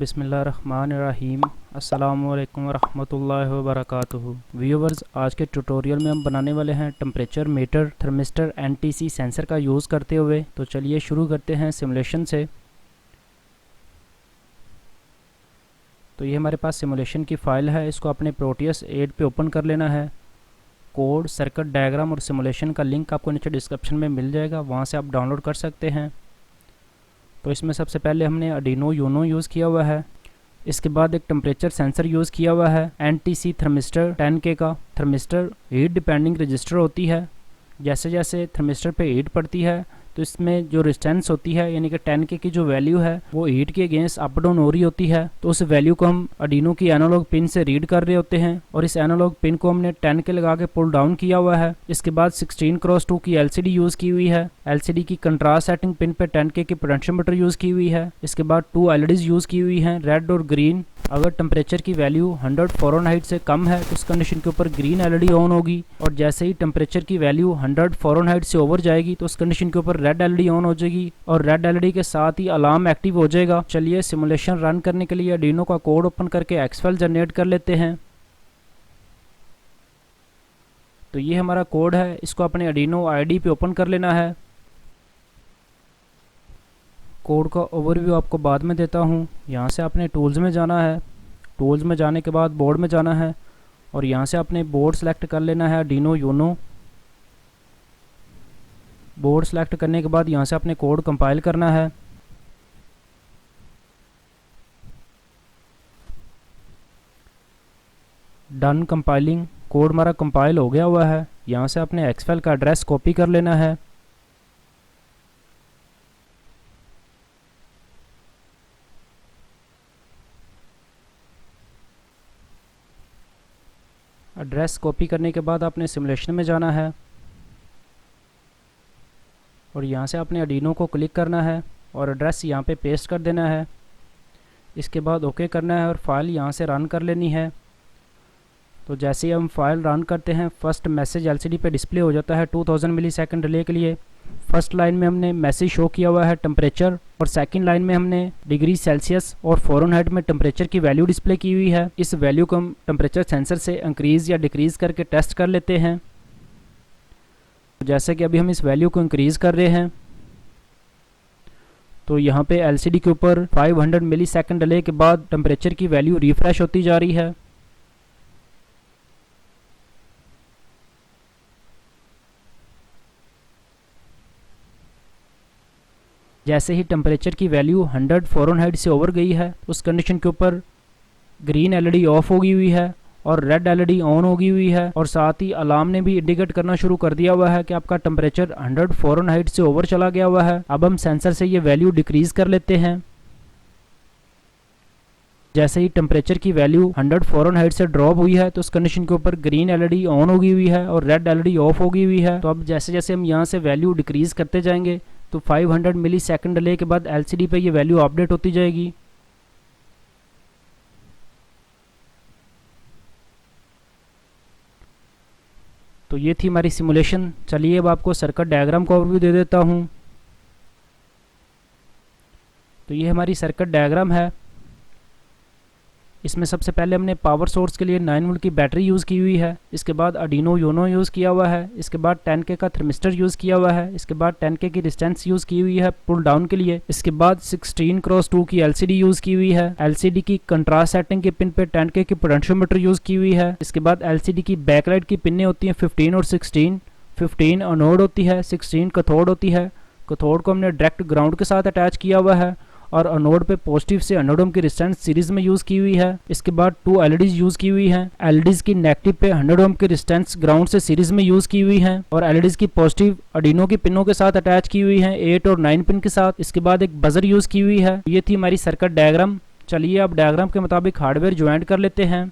बिस्मिल्लाहिर्रहमानिर्रहीम। अस्सलामुअलैकुम वरहमतुल्लाहि वबरकातुहू। व्यूअर्स, आज के ट्यूटोरियल में हम बनाने वाले हैं temperature metre thermistor NTC sensor का यूज़ करते हुए। तो चलिए शुरू करते हैं सिमुलेशन से। तो ये हमारे पास सिमुलेशन की फ़ाइल है, इसको अपने प्रोटियस 8 पे ओपन कर लेना है। कोड, सर्किट डायग्राम और सिमुलेशन का लिंक आपको नीचे डिस्क्रिप्शन में मिल जाएगा, वहाँ से आप डाउनलोड कर सकते हैं। तो इसमें सबसे पहले हमने आर्डिनो यूनो यूज़ किया हुआ है। इसके बाद एक टेम्परेचर सेंसर यूज़ किया हुआ है एनटीसी थर्मिस्टर 10K का। थर्मिस्टर हीट डिपेंडिंग रजिस्टर होती है। जैसे जैसे थर्मिस्टर पे हीट पड़ती है तो इसमें जो रेजिस्टेंस होती है यानी कि 10K की जो वैल्यू है वो हीट के अगेंस्ट अप डाउन हो रही होती है। तो उस वैल्यू को हम आर्डिनो की एनालॉग पिन से रीड कर रहे होते हैं और इस एनालॉग पिन को हमने 10K लगा के पुल डाउन किया हुआ है। इसके बाद 16x2 की एलसीडी यूज़ की हुई है। एलसीडी की कंट्रास्ट सेटिंग पिन पे 10K की पोटेंशियोमीटर यूज़ की हुई है। इसके बाद 2 एलईडीज यूज़ की हुई हैं, रेड और ग्रीन। अगर टेम्परेचर की वैल्यू 100 फ़ारेनहाइट से कम है तो उस कंडीशन के ऊपर ग्रीन एलईडी ऑन होगी, और जैसे ही टेम्परेचर की वैल्यू 100 फ़ारेनहाइट से ओवर जाएगी तो उस कंडीशन के ऊपर रेड एलईडी ऑन हो जाएगी और रेड एलईडी के साथ ही अलार्म एक्टिव हो जाएगा। चलिए सिमुलेशन रन करने के लिए आर्डिनो का कोड ओपन करके एक्सफाइल जनरेट कर लेते हैं। तो ये हमारा कोड है, इसको अपने आर्डिनो आईडी पे ओपन कर लेना है। कोड का ओवरव्यू आपको बाद में देता हूँ। यहाँ से आपने टूल्स में जाना है। टूल्स में जाने के बाद बोर्ड में जाना है और यहाँ से आपने बोर्ड सेलेक्ट कर लेना है आर्डिनो यूनो। बोर्ड सेलेक्ट करने के बाद यहाँ से आपने कोड कंपाइल करना है। Done compiling. कोड हमारा कंपाइल हो गया हुआ है। यहाँ से आपने एक्सफाइल का एड्रेस कॉपी कर लेना है। एड्रेस कॉपी करने के बाद आपने सिमुलेशन में जाना है और यहाँ से आपने आर्डिनो को क्लिक करना है और एड्रेस यहाँ पे पेस्ट कर देना है। इसके बाद ओके करना है और फाइल यहाँ से रन कर लेनी है। तो जैसे ही हम फाइल रन करते हैं फर्स्ट मैसेज एलसीडी पे डिस्प्ले हो जाता है 2000 मिलीसेकंड डिले के लिए। फर्स्ट लाइन में हमने मैसेज शो किया हुआ है टेम्परेचर, और सेकंड लाइन में हमने डिग्री सेल्सियस और फ़ारेनहाइट में टेम्परेचर की वैल्यू डिस्प्ले की हुई है। इस वैल्यू को हम टेम्परेचर सेंसर से इंक्रीज़ या डिक्रीज़ करके टेस्ट कर लेते हैं। तो जैसे कि अभी हम इस वैल्यू को इंक्रीज़ कर रहे हैं तो यहाँ पे एलसीडी के ऊपर 500 मिलीसेकंड डिले के बाद टेम्परेचर की वैल्यू रिफ्रेश होती जा रही है। जैसे ही टेम्परेचर की वैल्यू 100 फ़ारेनहाइट से ओवर गई है उस कंडीशन के ऊपर ग्रीन एलईडी ऑफ होगी हुई है और रेड एलईडी ऑन होगी हुई है, और साथ ही अलार्म ने भी इंडिकेट करना शुरू कर दिया हुआ है कि आपका टेम्परेचर 100 फ़ारेनहाइट से ओवर चला गया हुआ है। अब हम सेंसर से ये वैल्यू डिक्रीज़ कर लेते हैं। जैसे ही टेम्परेचर की वैल्यू 100 फ़ारेनहाइट से ड्रॉप हुई है तो उस कंडीशन के ऊपर ग्रीन एलईडी ऑन होगी हुई है और रेड एलईडी ऑफ होगी हुई है। तो अब जैसे जैसे हम यहाँ से वैल्यू डिक्रीज़ करते जाएंगे तो 500 मिलीसेकंड डिले के बाद एलसीडी पे ये वैल्यू अपडेट होती जाएगी। तो ये थी हमारी सिमुलेशन। चलिए अब आपको सर्किट डायग्राम का ओवरव्यू दे देता हूँ। तो ये हमारी सर्किट डायग्राम है। इसमें सबसे पहले हमने पावर सोर्स के लिए 9 वोल्ट की बैटरी यूज़ की हुई है। इसके बाद आर्डिनो यूनो यूज़ किया हुआ है। इसके बाद 10K का थर्मिस्टर यूज़ किया हुआ है। इसके बाद 10K की रेजिस्टेंस यूज़ की हुई है पुल डाउन के लिए। इसके बाद 16x2 की एलसीडी यूज़ की हुई है। एलसीडी की कंट्रास्ट सेटिंग के पिन पे 10K की पोटेंशियोमीटर यूज़ की हुई है। इसके बाद एलसीडी की बैकलाइट की पिनें होती हैं 15 और 16। 15 एनोड होती है, 16 कैथोड होती है। कैथोड को हमने डायरेक्ट ग्राउंड के साथ अटैच किया हुआ है और अनोड पे पॉजिटिव से 100 ओम की रेजिस्टेंस सीरीज में यूज़ की हुई है। इसके बाद 2 एलईडीज यूज़ की हुई हैं। एलईडीज की नेगेटिव पे 100 ओम की रेजिस्टेंस ग्राउंड से सीरीज में यूज़ की हुई है और एलईडीज की पॉजिटिव आर्डिनो की पिनों के साथ अटैच की हुई हैं 8 और 9 पिन के साथ। इसके बाद एक बजर यूज़ की हुई है। ये थी हमारी सर्किट डायग्राम। चलिए अब डायग्राम के मुताबिक हार्डवेयर ज्वाइंट कर लेते हैं।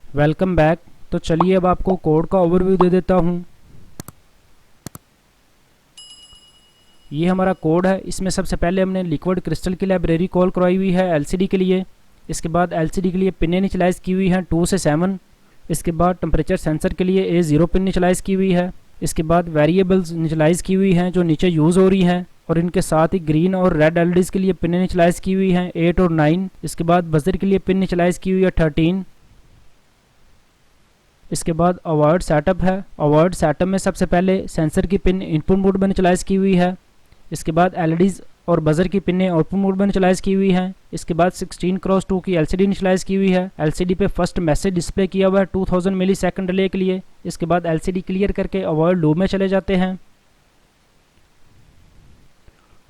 Welcome back. तो चलिए अब आपको कोड का ओवरव्यू दे देता हूँ। ये हमारा कोड है। इसमें सबसे पहले हमने लिक्विड क्रिस्टल की लाइब्रेरी कॉल करवाई हुई है एलसीडी के लिए। इसके बाद एलसीडी के लिए पिन इनिशियलाइज़ की हुई है 2 से 7। इसके बाद टेम्परेचर सेंसर के लिए A0 पिन इनिशियलाइज़ की हुई है। इसके बाद वेरिएबल्स इनिशियलाइज़ की हुई हैं जो नीचे यूज़ हो रही हैं, और इनके साथ ही ग्रीन और रेड एलईडीज़ के लिए पिन इनिशियलाइज़ की हुई हैं 8 और 9। इसके बाद बजर के लिए पिन इनिशियलाइज़ की हुई है 13। इसके बाद अवॉइड सेटअप है। अवॉइड सेटअप में सबसे पहले सेंसर की पिन इनपुट मोड में इनिशियलाइज़ की हुई है। इसके बाद एलईडीज़ और बजर की पिनें आउटपुट मोड में इनिशियलाइज़ की हुई हैं। इसके बाद 16x2 की एलसीडी इनिशियलाइज़ की हुई है। एलसीडी पे फर्स्ट मैसेज डिस्प्ले किया हुआ है 2000 मिलीसेकंड डिले के लिए। इसके बाद एलसीडी क्लियर करके अवॉइड लूप में चले जाते हैं।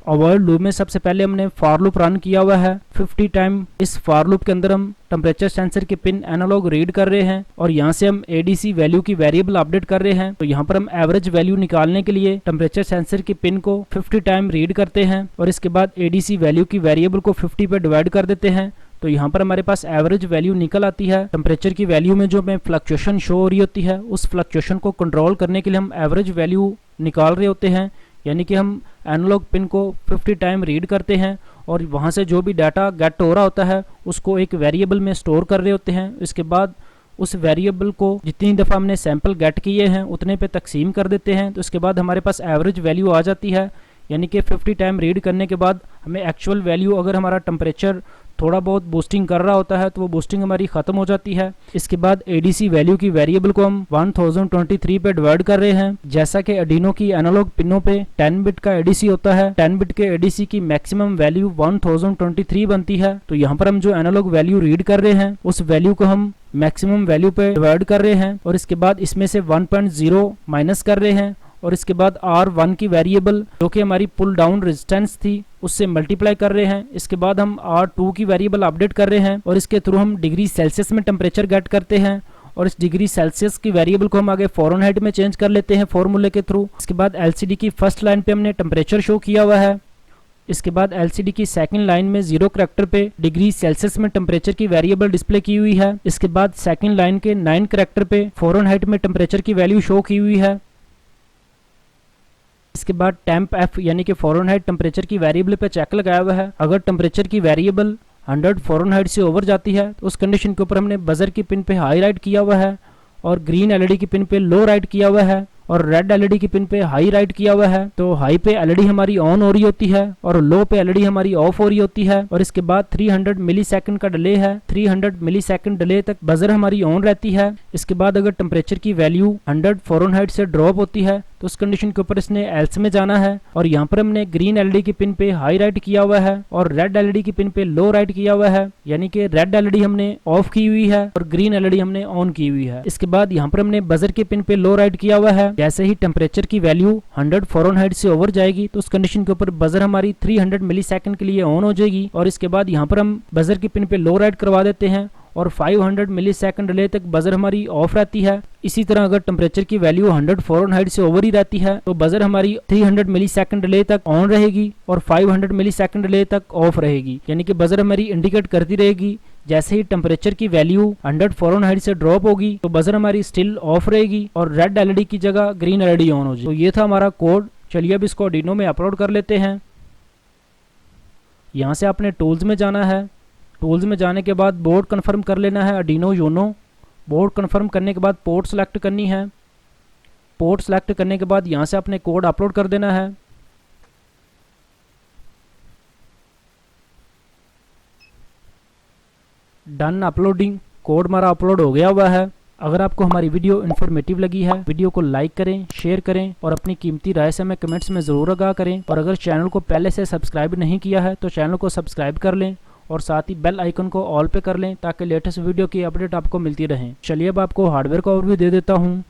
अवॉइड लूप में सबसे पहले हमने फॉर लूप रन किया हुआ है 50 टाइम। इस फॉर लूप के अंदर हम टेम्परेचर सेंसर की पिन एनालॉग रीड कर रहे हैं और यहाँ से हम एडीसी वैल्यू की वेरिएबल अपडेट कर रहे हैं। तो यहाँ पर हम एवरेज वैल्यू निकालने के लिए टेम्परेचर सेंसर की पिन को 50 टाइम रीड करते हैं और इसके बाद एडीसी वैल्यू की वेरिएबल को 50 पे डिवाइड कर देते हैं। तो यहाँ पर हमारे पास एवरेज वैल्यू निकल आती है। टेम्परेचर की वैल्यू में जो हमें फ्लक्चुएशन शो हो रही होती है, उस फ्लक्चुएशन को कंट्रोल करने के लिए हम एवरेज वैल्यू निकाल रहे होते हैं। यानी कि हम एनालॉग पिन को 50 टाइम रीड करते हैं और वहाँ से जो भी डाटा गेट हो रहा होता है उसको एक वेरिएबल में स्टोर कर रहे होते हैं। इसके बाद उस वेरिएबल को जितनी दफ़ा हमने सैंपल गेट किए हैं उतने पे तकसीम कर देते हैं। तो इसके बाद हमारे पास एवरेज वैल्यू आ जाती है। यानी कि 50 टाइम रीड करने के बाद हमें एक्चुअल वैल्यू, अगर हमारा टेम्परेचर थोड़ा बहुत बूस्टिंग कर रहा होता है तो वो बूस्टिंग हमारी ख़त्म हो जाती है। इसके बाद एडीसी वैल्यू की वेरिएबल को हम 1023 पे डिवाइड कर रहे हैं। जैसा कि आर्डिनो की एनालॉग पिनों पे 10 बिट का एडीसी होता है, 10 बिट के एडीसी की मैक्सिमम वैल्यू 1023 बनती है। तो यहाँ पर हम जो एनालॉग वैल्यू रीड कर रहे हैं उस वैल्यू को हम मैक्सिमम वैल्यू पे डिवाइड कर रहे हैं और इसके बाद इसमें से 1.0 माइनस कर रहे हैं और इसके बाद R1 की वेरिएबल जो कि हमारी पुल डाउन रेजिस्टेंस थी उससे मल्टीप्लाई कर रहे हैं। इसके बाद हम R2 की वेरिएबल अपडेट कर रहे हैं और इसके थ्रू हम डिग्री सेल्सियस में टेम्परेचर गेट करते हैं और इस डिग्री सेल्सियस की वेरिएबल को हम आगे फ़ारेनहाइट में चेंज कर लेते हैं फॉर्मूले के थ्रू। इसके बाद एलसीडी की फर्स्ट लाइन पे हमने टेम्परेचर शो किया हुआ है। इसके बाद एलसीडी की सेकंड लाइन में 0 करैक्टर पे डिग्री सेल्सियस में टेम्परेचर की वेरिएबल डिस्प्ले की हुई है। इसके बाद सेकंड लाइन के 9 करैक्टर पे फ़ारेनहाइट में टेम्परेचर की वैल्यू शो की हुई है। इसके बाद टेम्प एफ यानी कि फ़ारेनहाइट टेम्परेचर की वेरिएबल पे चेक लगाया हुआ है। अगर टेम्परेचर की वेरिएबल 100 फ़ारेनहाइट से ओवर जाती है तो उस कंडीशन के ऊपर हमने बजर की पिन पे हाई राइट किया हुआ है और ग्रीन एलईडी की पिन पे लो राइट किया हुआ है और रेड एलईडी की पिन पे हाई राइट किया हुआ है। तो हाई पे एलईडी हमारी ऑन हो रही होती है और लो पे एलईडी हमारी ऑफ हो रही होती है और इसके बाद 300 मिलीसेकंड का डिले है। 300 मिलीसेकंड डिले तक बजर हमारी ऑन रहती है। इसके बाद अगर टेम्परेचर की वैल्यू 100 फ़ारेनहाइट से ड्रॉप होती है तो उस कंडीशन के ऊपर इसने एल्स में जाना है और यहाँ पर हमने ग्रीन एलईडी की पिन पे हाई राइट किया हुआ है और रेड एलईडी की पिन पे लो राइट किया हुआ है। यानी कि रेड एलईडी हमने ऑफ की हुई है और ग्रीन एलईडी हमने ऑन की हुई है। इसके बाद यहाँ पर हमने बजर की पिन पे लो राइट किया हुआ है। जैसे ही टेम्परेचर की वैल्यू 100 फ़ारेनहाइट से ओवर जाएगी तो उस कंडीशन के ऊपर बजर हमारी 300 मिलीसेकंड के लिए ऑन हो जाएगी और इसके बाद यहाँ पर हम बजर की पिन पे लो राइट करवा देते हैं और 500 मिलीसेकंड डिले तक बजर हमारी ऑफ रहती है। इसी तरह अगर टेम्परेचर की वैल्यू 100 फ़ारेनहाइट से ओवर ही रहती है तो बजर हमारी 300 मिलीसेकंड डिले तक ऑन रहेगी और 500 मिलीसेकंड डिले तक ऑफ रहेगी। यानी कि बजर हमारी इंडिकेट करती रहेगी। जैसे ही टेम्परेचर की वैल्यू 100 फ़ारेनहाइट से ड्रॉप होगी तो बजर हमारी स्टिल ऑफ रहेगी और रेड एलईडी की जगह ग्रीन एलईडी ऑन हो जाएगी। तो ये था हमारा कोड। चलिए अब इसको आर्डिनो में अपलोड कर लेते हैं। यहाँ से आपने टूल्स में जाना है। टूल्स में जाने के बाद बोर्ड कन्फर्म कर लेना है आर्डिनो यूनो। बोर्ड कन्फर्म करने के बाद पोर्ट सेलेक्ट करनी है। पोर्ट सेलेक्ट करने के बाद यहाँ से अपने कोड अपलोड कर देना है। Done uploading. कोड हमारा अपलोड हो गया हुआ है। अगर आपको हमारी वीडियो इन्फॉर्मेटिव लगी है, वीडियो को लाइक करें, शेयर करें और अपनी कीमती राय से हमें कमेंट्स में ज़रूर आगाह करें। और अगर चैनल को पहले से सब्सक्राइब नहीं किया है तो चैनल को सब्सक्राइब कर लें और साथ ही बेल आइकन को ऑल पे कर लें ताकि लेटेस्ट वीडियो की अपडेट आपको मिलती रहे। चलिए अब आपको हार्डवेयर का ओवरव्यू दे देता हूँ।